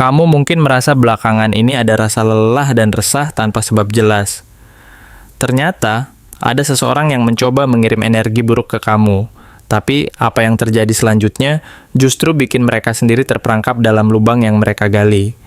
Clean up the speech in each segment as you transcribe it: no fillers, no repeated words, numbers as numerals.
Kamu mungkin merasa belakangan ini ada rasa lelah dan resah tanpa sebab jelas. Ternyata, ada seseorang yang mencoba mengirim energi buruk ke kamu. Tapi, apa yang terjadi selanjutnya justru bikin mereka sendiri terperangkap dalam lubang yang mereka gali.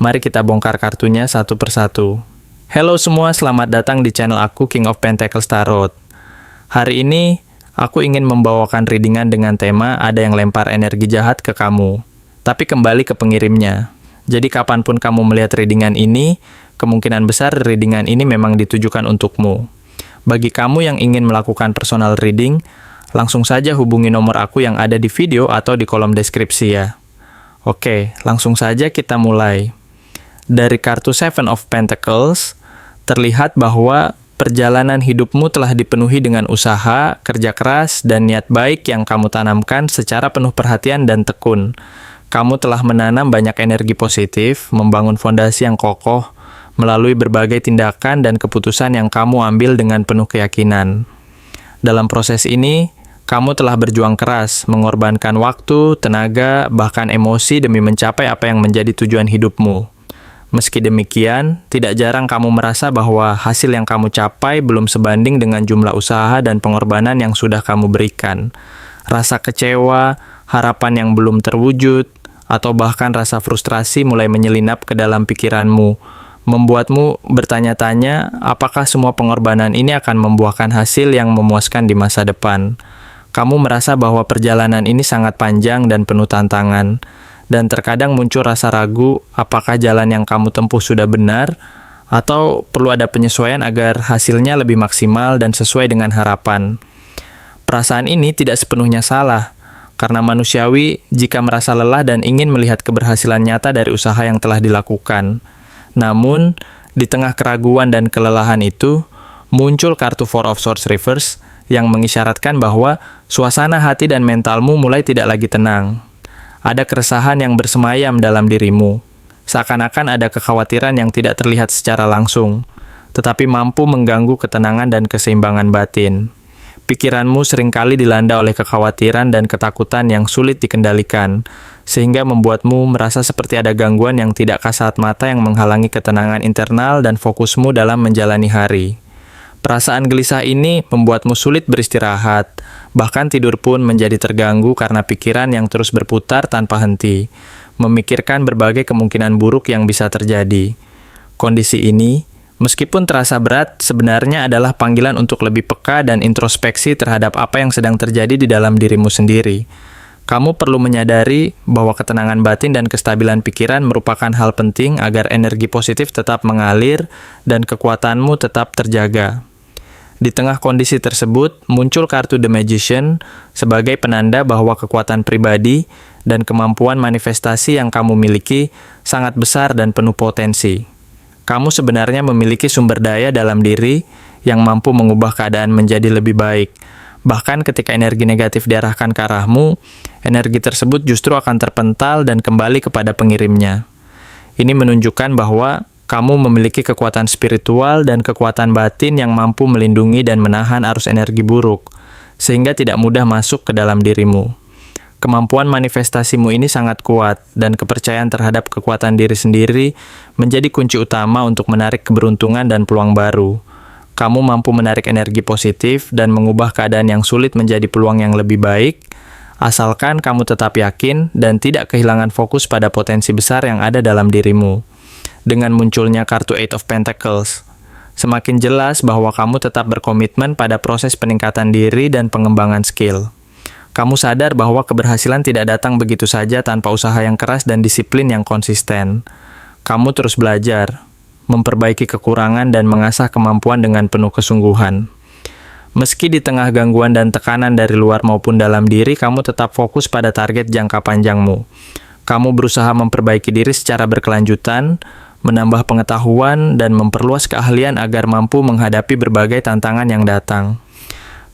Mari kita bongkar kartunya satu persatu. Halo semua, selamat datang di channel aku, King of Pentacles Tarot. Hari ini, aku ingin membawakan readingan dengan tema ada yang lempar energi jahat ke kamu. Tapi kembali ke pengirimnya. Jadi kapanpun kamu melihat readingan ini, kemungkinan besar readingan ini memang ditujukan untukmu. Bagi kamu yang ingin melakukan personal reading, langsung saja hubungi nomor aku yang ada di video atau di kolom deskripsi ya. Oke, langsung saja kita mulai. Dari kartu Seven of Pentacles, terlihat bahwa perjalanan hidupmu telah dipenuhi dengan usaha, kerja keras, dan niat baik yang kamu tanamkan secara penuh perhatian dan tekun. Kamu telah menanam banyak energi positif, membangun fondasi yang kokoh, melalui berbagai tindakan dan keputusan yang kamu ambil dengan penuh keyakinan. Dalam proses ini, kamu telah berjuang keras, mengorbankan waktu, tenaga, bahkan emosi demi mencapai apa yang menjadi tujuan hidupmu. Meski demikian, tidak jarang kamu merasa bahwa hasil yang kamu capai belum sebanding dengan jumlah usaha dan pengorbanan yang sudah kamu berikan. Rasa kecewa, harapan yang belum terwujud, atau bahkan rasa frustrasi mulai menyelinap ke dalam pikiranmu, membuatmu bertanya-tanya apakah semua pengorbanan ini akan membuahkan hasil yang memuaskan di masa depan. Kamu merasa bahwa perjalanan ini sangat panjang dan penuh tantangan, dan terkadang muncul rasa ragu apakah jalan yang kamu tempuh sudah benar, atau perlu ada penyesuaian agar hasilnya lebih maksimal dan sesuai dengan harapan. Perasaan ini tidak sepenuhnya salah, karena manusiawi jika merasa lelah dan ingin melihat keberhasilan nyata dari usaha yang telah dilakukan. Namun, di tengah keraguan dan kelelahan itu, muncul kartu Four of Swords Reverse yang mengisyaratkan bahwa suasana hati dan mentalmu mulai tidak lagi tenang. Ada keresahan yang bersemayam dalam dirimu, seakan-akan ada kekhawatiran yang tidak terlihat secara langsung, tetapi mampu mengganggu ketenangan dan keseimbangan batin. Pikiranmu seringkali dilanda oleh kekhawatiran dan ketakutan yang sulit dikendalikan, sehingga membuatmu merasa seperti ada gangguan yang tidak kasat mata yang menghalangi ketenangan internal dan fokusmu dalam menjalani hari. Perasaan gelisah ini membuatmu sulit beristirahat, bahkan tidur pun menjadi terganggu karena pikiran yang terus berputar tanpa henti, memikirkan berbagai kemungkinan buruk yang bisa terjadi. Kondisi ini, meskipun terasa berat, sebenarnya adalah panggilan untuk lebih peka dan introspeksi terhadap apa yang sedang terjadi di dalam dirimu sendiri. Kamu perlu menyadari bahwa ketenangan batin dan kestabilan pikiran merupakan hal penting agar energi positif tetap mengalir dan kekuatanmu tetap terjaga. Di tengah kondisi tersebut, muncul kartu The Magician sebagai penanda bahwa kekuatan pribadi dan kemampuan manifestasi yang kamu miliki sangat besar dan penuh potensi. Kamu sebenarnya memiliki sumber daya dalam diri yang mampu mengubah keadaan menjadi lebih baik. Bahkan ketika energi negatif diarahkan ke arahmu, energi tersebut justru akan terpental dan kembali kepada pengirimnya. Ini menunjukkan bahwa kamu memiliki kekuatan spiritual dan kekuatan batin yang mampu melindungi dan menahan arus energi buruk, sehingga tidak mudah masuk ke dalam dirimu. Kemampuan manifestasimu ini sangat kuat, dan kepercayaan terhadap kekuatan diri sendiri menjadi kunci utama untuk menarik keberuntungan dan peluang baru. Kamu mampu menarik energi positif dan mengubah keadaan yang sulit menjadi peluang yang lebih baik, asalkan kamu tetap yakin dan tidak kehilangan fokus pada potensi besar yang ada dalam dirimu. Dengan munculnya kartu Eight of Pentacles, semakin jelas bahwa kamu tetap berkomitmen pada proses peningkatan diri dan pengembangan skill. Kamu sadar bahwa keberhasilan tidak datang begitu saja tanpa usaha yang keras dan disiplin yang konsisten. Kamu terus belajar, memperbaiki kekurangan dan mengasah kemampuan dengan penuh kesungguhan. Meski di tengah gangguan dan tekanan dari luar maupun dalam diri, kamu tetap fokus pada target jangka panjangmu. Kamu berusaha memperbaiki diri secara berkelanjutan, menambah pengetahuan, dan memperluas keahlian agar mampu menghadapi berbagai tantangan yang datang.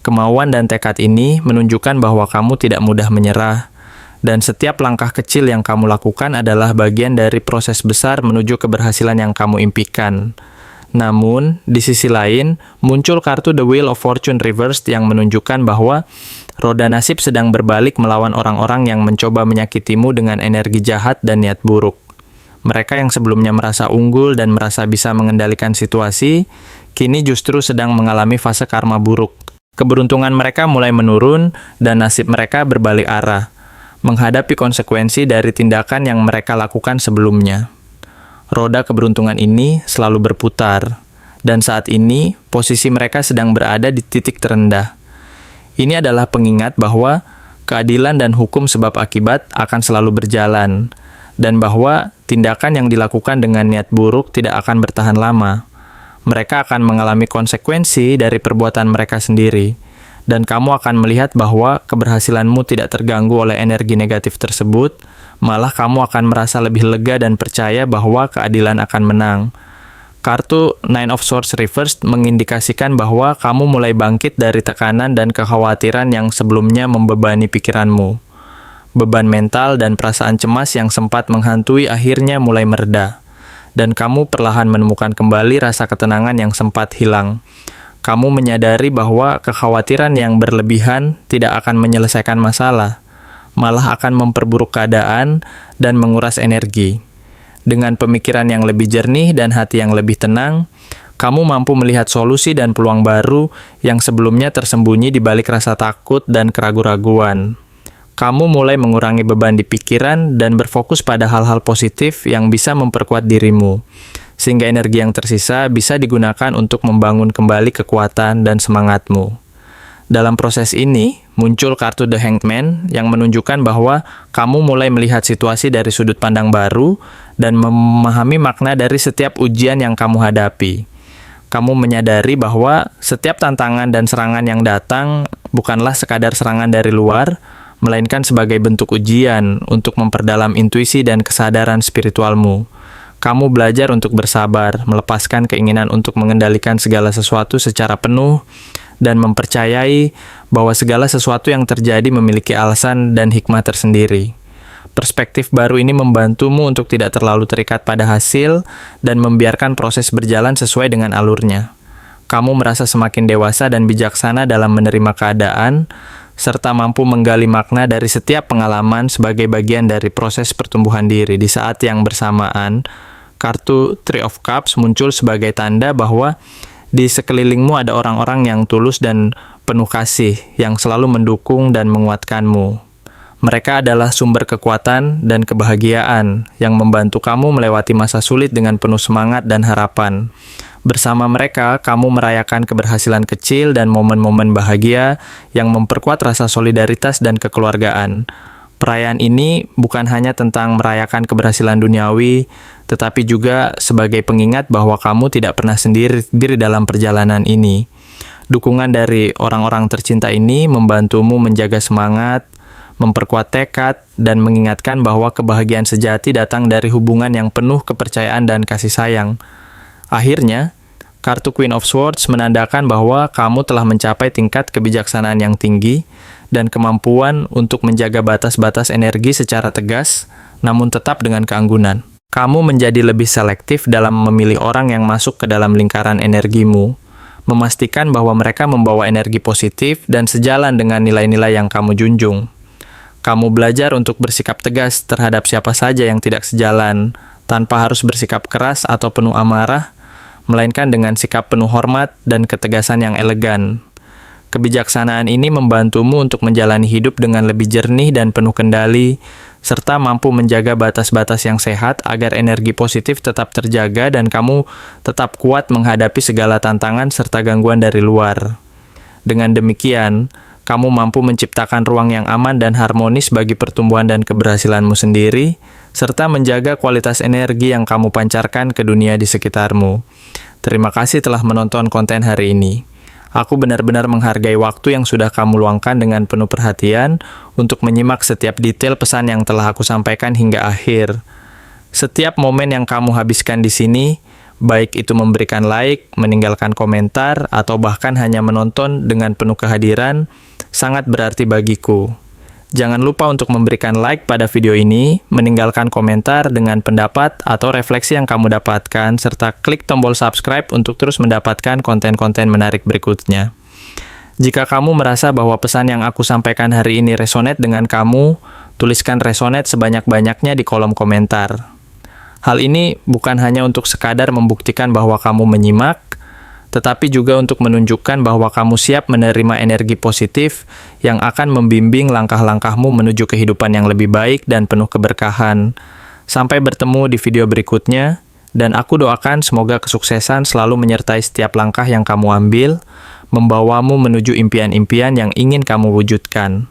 Kemauan dan tekad ini menunjukkan bahwa kamu tidak mudah menyerah, dan setiap langkah kecil yang kamu lakukan adalah bagian dari proses besar menuju keberhasilan yang kamu impikan. Namun, di sisi lain, muncul kartu The Wheel of Fortune Reversed yang menunjukkan bahwa roda nasib sedang berbalik melawan orang-orang yang mencoba menyakitimu dengan energi jahat dan niat buruk. Mereka yang sebelumnya merasa unggul dan merasa bisa mengendalikan situasi, kini justru sedang mengalami fase karma buruk. Keberuntungan mereka mulai menurun dan nasib mereka berbalik arah, menghadapi konsekuensi dari tindakan yang mereka lakukan sebelumnya. Roda keberuntungan ini selalu berputar, dan saat ini posisi mereka sedang berada di titik terendah. Ini adalah pengingat bahwa keadilan dan hukum sebab akibat akan selalu berjalan, dan bahwa tindakan yang dilakukan dengan niat buruk tidak akan bertahan lama. Mereka akan mengalami konsekuensi dari perbuatan mereka sendiri, dan kamu akan melihat bahwa keberhasilanmu tidak terganggu oleh energi negatif tersebut, malah kamu akan merasa lebih lega dan percaya bahwa keadilan akan menang. Kartu Nine of Swords Reversed mengindikasikan bahwa kamu mulai bangkit dari tekanan dan kekhawatiran yang sebelumnya membebani pikiranmu. Beban mental dan perasaan cemas yang sempat menghantui akhirnya mulai mereda, dan kamu perlahan menemukan kembali rasa ketenangan yang sempat hilang. Kamu menyadari bahwa kekhawatiran yang berlebihan tidak akan menyelesaikan masalah, malah akan memperburuk keadaan dan menguras energi. Dengan pemikiran yang lebih jernih dan hati yang lebih tenang, kamu mampu melihat solusi dan peluang baru yang sebelumnya tersembunyi di balik rasa takut dan keraguan-raguan. Kamu mulai mengurangi beban di pikiran dan berfokus pada hal-hal positif yang bisa memperkuat dirimu, sehingga energi yang tersisa bisa digunakan untuk membangun kembali kekuatan dan semangatmu. Dalam proses ini, muncul kartu The Hanged Man yang menunjukkan bahwa kamu mulai melihat situasi dari sudut pandang baru dan memahami makna dari setiap ujian yang kamu hadapi. Kamu menyadari bahwa setiap tantangan dan serangan yang datang bukanlah sekadar serangan dari luar, melainkan sebagai bentuk ujian untuk memperdalam intuisi dan kesadaran spiritualmu. Kamu belajar untuk bersabar, melepaskan keinginan untuk mengendalikan segala sesuatu secara penuh, dan mempercayai bahwa segala sesuatu yang terjadi memiliki alasan dan hikmah tersendiri. Perspektif baru ini membantumu untuk tidak terlalu terikat pada hasil dan membiarkan proses berjalan sesuai dengan alurnya. Kamu merasa semakin dewasa dan bijaksana dalam menerima keadaan, serta mampu menggali makna dari setiap pengalaman sebagai bagian dari proses pertumbuhan diri. Di saat yang bersamaan, kartu Three of Cups muncul sebagai tanda bahwa di sekelilingmu ada orang-orang yang tulus dan penuh kasih, yang selalu mendukung dan menguatkanmu. Mereka adalah sumber kekuatan dan kebahagiaan yang membantu kamu melewati masa sulit dengan penuh semangat dan harapan. Bersama mereka, kamu merayakan keberhasilan kecil dan momen-momen bahagia yang memperkuat rasa solidaritas dan kekeluargaan. Perayaan ini bukan hanya tentang merayakan keberhasilan duniawi, tetapi juga sebagai pengingat bahwa kamu tidak pernah sendiri dalam perjalanan ini. Dukungan dari orang-orang tercinta ini membantumu menjaga semangat, memperkuat tekad, dan mengingatkan bahwa kebahagiaan sejati datang dari hubungan yang penuh kepercayaan dan kasih sayang. Akhirnya, kartu Queen of Swords menandakan bahwa kamu telah mencapai tingkat kebijaksanaan yang tinggi dan kemampuan untuk menjaga batas-batas energi secara tegas, namun tetap dengan keanggunan. Kamu menjadi lebih selektif dalam memilih orang yang masuk ke dalam lingkaran energimu, memastikan bahwa mereka membawa energi positif dan sejalan dengan nilai-nilai yang kamu junjung. Kamu belajar untuk bersikap tegas terhadap siapa saja yang tidak sejalan, tanpa harus bersikap keras atau penuh amarah, melainkan dengan sikap penuh hormat dan ketegasan yang elegan. Kebijaksanaan ini membantumu untuk menjalani hidup dengan lebih jernih dan penuh kendali, serta mampu menjaga batas-batas yang sehat agar energi positif tetap terjaga dan kamu tetap kuat menghadapi segala tantangan serta gangguan dari luar. Dengan demikian, kamu mampu menciptakan ruang yang aman dan harmonis bagi pertumbuhan dan keberhasilanmu sendiri, serta menjaga kualitas energi yang kamu pancarkan ke dunia di sekitarmu. Terima kasih telah menonton konten hari ini. Aku benar-benar menghargai waktu yang sudah kamu luangkan dengan penuh perhatian untuk menyimak setiap detail pesan yang telah aku sampaikan hingga akhir. Setiap momen yang kamu habiskan di sini, baik itu memberikan like, meninggalkan komentar, atau bahkan hanya menonton dengan penuh kehadiran, sangat berarti bagiku. Jangan lupa untuk memberikan like pada video ini, meninggalkan komentar dengan pendapat atau refleksi yang kamu dapatkan, serta klik tombol subscribe untuk terus mendapatkan konten-konten menarik berikutnya. Jika kamu merasa bahwa pesan yang aku sampaikan hari ini resonate dengan kamu, tuliskan resonate sebanyak-banyaknya di kolom komentar. Hal ini bukan hanya untuk sekadar membuktikan bahwa kamu menyimak, tetapi juga untuk menunjukkan bahwa kamu siap menerima energi positif yang akan membimbing langkah-langkahmu menuju kehidupan yang lebih baik dan penuh keberkahan. Sampai bertemu di video berikutnya, dan aku doakan semoga kesuksesan selalu menyertai setiap langkah yang kamu ambil, membawamu menuju impian-impian yang ingin kamu wujudkan.